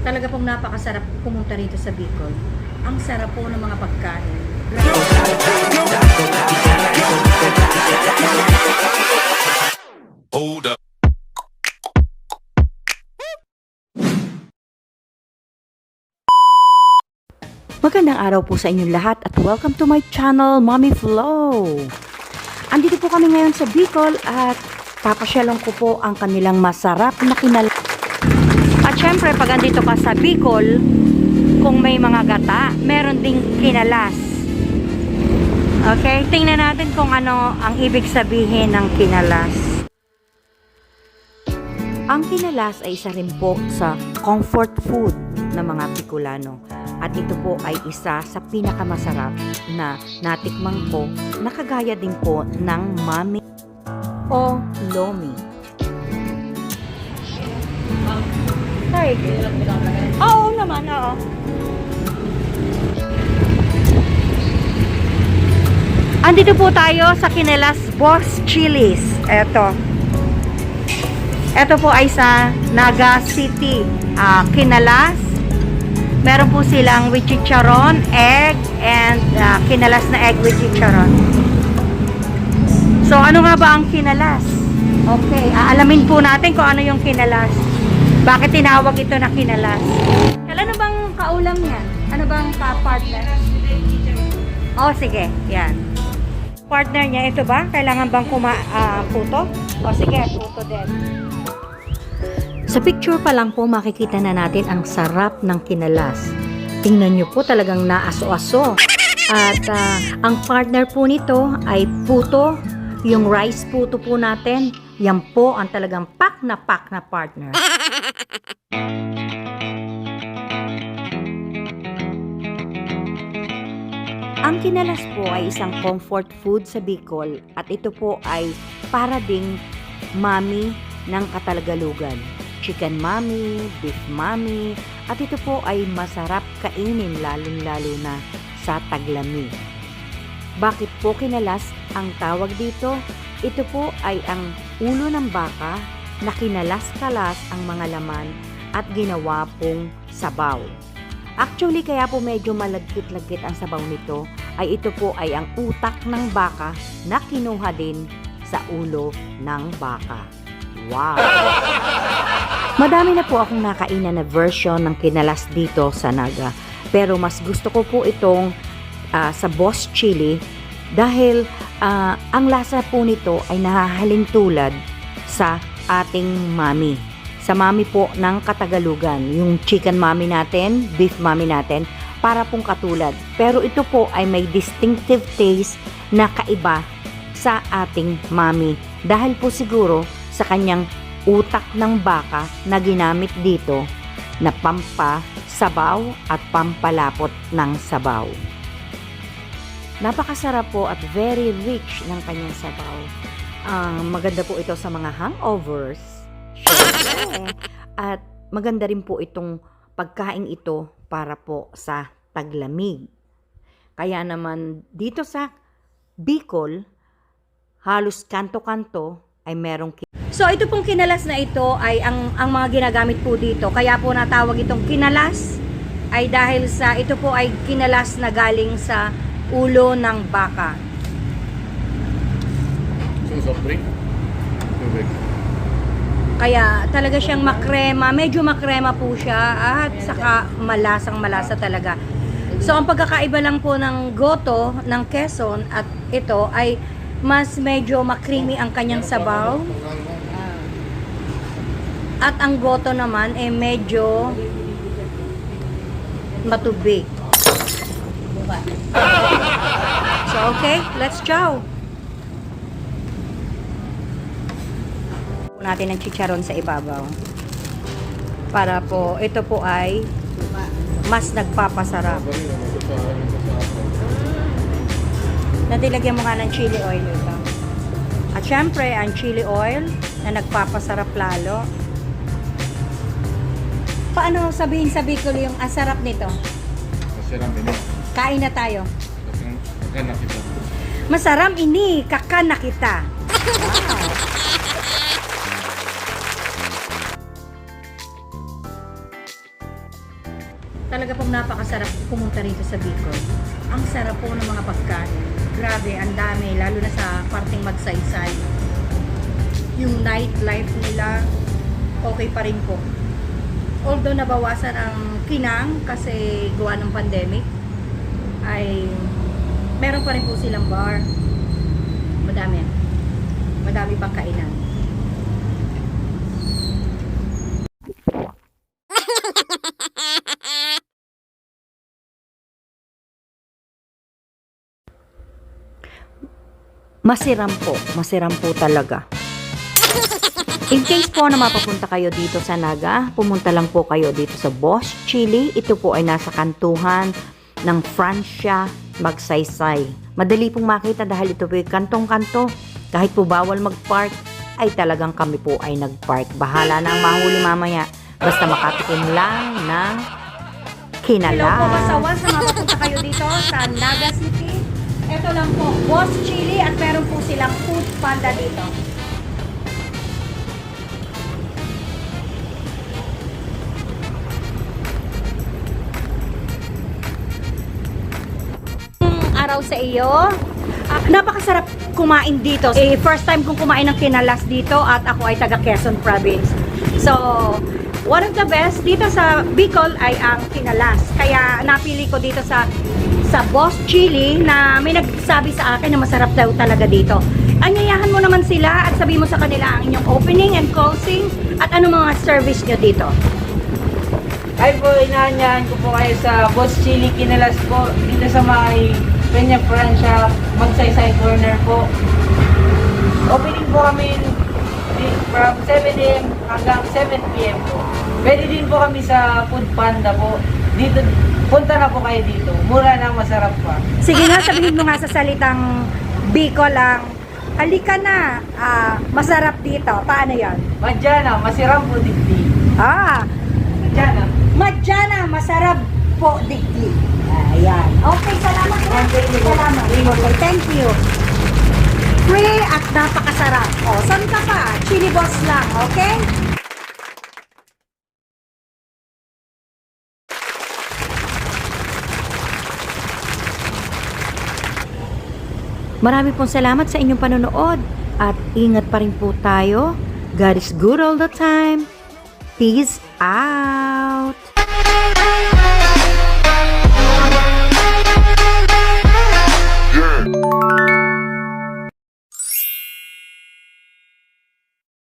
Talaga pong napakasarap pumunta rito sa Bicol. Ang sarap po ng mga pagkain. Hold up. Magandang araw po sa inyong lahat at welcome to my channel, Mommy Flo. Andito po kami ngayon sa Bicol at papasyalan ko po ang kanilang masarap na kinalas. At syempre, pag andito ka sa Bicol, kung may mga gata, meron ding kinalas. Okay, tingnan natin kung ano ang ibig sabihin ng kinalas. Ang kinalas ay isa rin po sa comfort food ng mga Bicolano. At ito po ay isa sa pinakamasarap na natikmang ko na kagaya din po ng mami o lomi. Ay, oo naman, oo. Andito po tayo sa Kinalas Boss Chili's. Ito po ay sa Naga City. Kinalas. Meron po silang with chicharon, egg, and kinalas na egg with chicharon. So, ano nga ba ang kinalas? Okay, aalamin po natin kung ano yung kinalas. Bakit tinawag ito na kinalas? Ano bang kaulam niya? Ano bang partner? Oh, sige, yan. Partner niya, ito ba? Kailangan bang puto? O sige, puto din. Sa picture pa lang po makikita na natin ang sarap ng kinalas. Tingnan nyo po, talagang naaso-aso. At ang partner po nito ay puto. Yung rice puto po natin, yan po ang talagang pak na partner. Ang kinalas po ay isang comfort food sa Bicol at ito po ay para ding mami ng Katalagalugan. Chicken mami, beef mami, at ito po ay masarap kainin lalong-lalo na sa taglamig. Bakit po kinalas ang tawag dito? Ito po ay ang ulo ng baka na kinalas-kalas ang mga laman at ginawa pong sabaw. Actually, kaya po medyo malagkit-lagkit ang sabaw nito ay ito po ay ang utak ng baka na kinuha din sa ulo ng baka. Wow! Madami na po akong nakainan na version ng kinalas dito sa Naga. Pero mas gusto ko po itong sa Boss Chili dahil ang lasa po nito ay nahahalin tulad sa ating mami. Sa mami po ng Katagalugan. Yung chicken mami natin, beef mami natin, para pong katulad. Pero ito po ay may distinctive taste na kaiba sa ating mami. Dahil po siguro sa kanyang utak ng baka na ginamit dito na pampasabaw at pampalapot ng sabaw. Napakasarap po at very rich ng kanyang sabaw. Maganda po ito sa mga hangovers. Syempre. At maganda rin po itong pagkain ito para po sa taglamig. Kaya naman dito sa Bicol, halos kanto-kanto ay merong So ito pong kinalas na ito ay ang mga ginagamit po dito. Kaya po natawag itong kinalas ay dahil sa ito po ay kinalas na galing sa ulo ng baka. Soft drink? Tubig. Kaya talaga siyang makrema, medyo makrema po siya at saka malasang-malasa talaga. So ang pagkakaiba lang po ng goto ng Quezon at ito ay mas medyo makrimi ang kanyang sabaw. At ang goto naman ay medyo matubig. So okay, let's chow. Natin ng chicharon sa ibabaw. Para po, ito po ay mas nagpapasarap. Natilagyan mo nga ng chili oil ito. At syempre, ang chili oil na nagpapasarap lalo. Paano sabihin sa Bicol yung asarap nito? Masarap ini. Kain na tayo. Kakana kita. Masarap ini, kakana kita. Wow. napakasarap pumunta rito sa Bicol. Ang sarap po ng mga pagkain. Grabe, ang dami, lalo na sa parting Magsaysay. Yung nightlife nila, okay pa rin po. Although nabawasan ang kinang kasi gawa ng pandemic, ay meron pa rin po silang bar. Madami. Madami pang kainan. Masiram po talaga. In case po na mapapunta kayo dito sa Naga, pumunta lang po kayo dito sa Boss Chili. Ito po ay nasa kantuhan ng Francia, Magsaysay. Madali pong makita dahil ito po ay kantong-kanto. Kahit po bawal mag-park, ay talagang kami po ay nag-park. Bahala na ang mahuli mamaya. Basta makatikim lang ng kinalas. Hello po, masawan sa mapapunta kayo dito sa Naga City. Ito lang po, Boss Chili at meron po silang Food Panda dito. Araw sa iyo. Napakasarap kumain dito. First time kong kumain ng kinalas dito at ako ay taga Quezon Province. So, one of the best dito sa Bicol ay ang kinalas. Kaya napili ko dito sa Boss Chili na may nagsabi sa akin na masarap daw talaga dito. Anyayahan mo naman sila at sabi mo sa kanila ang inyong opening and closing at ano mga service nyo dito. Ay po, inaanyahan ko po kayo sa Boss Chili Kinalas po, dito sa may Peña Francia, Magsaysay Corner po. Opening po kami from 7 a.m. hanggang 7 p.m. po. Pwede din po kami sa Food Panda po. Dito, punta na po kayo dito. Mura na, masarap pa. Sige nga, sabihin mo nga sa salitang Bicol lang. Halika na, masarap dito. Paano yan? Madyana, masarap po digdi. Madyana. Madyana, masarap po digdi. Ayan. Okay, salamat. Salamat. Okay, thank you. Free at napakasarap. O, saan ka pa? Chili Boss lang, okay? Marami pong salamat sa inyong panonood at ingat pa rin po tayo. God is good all the time. Peace out!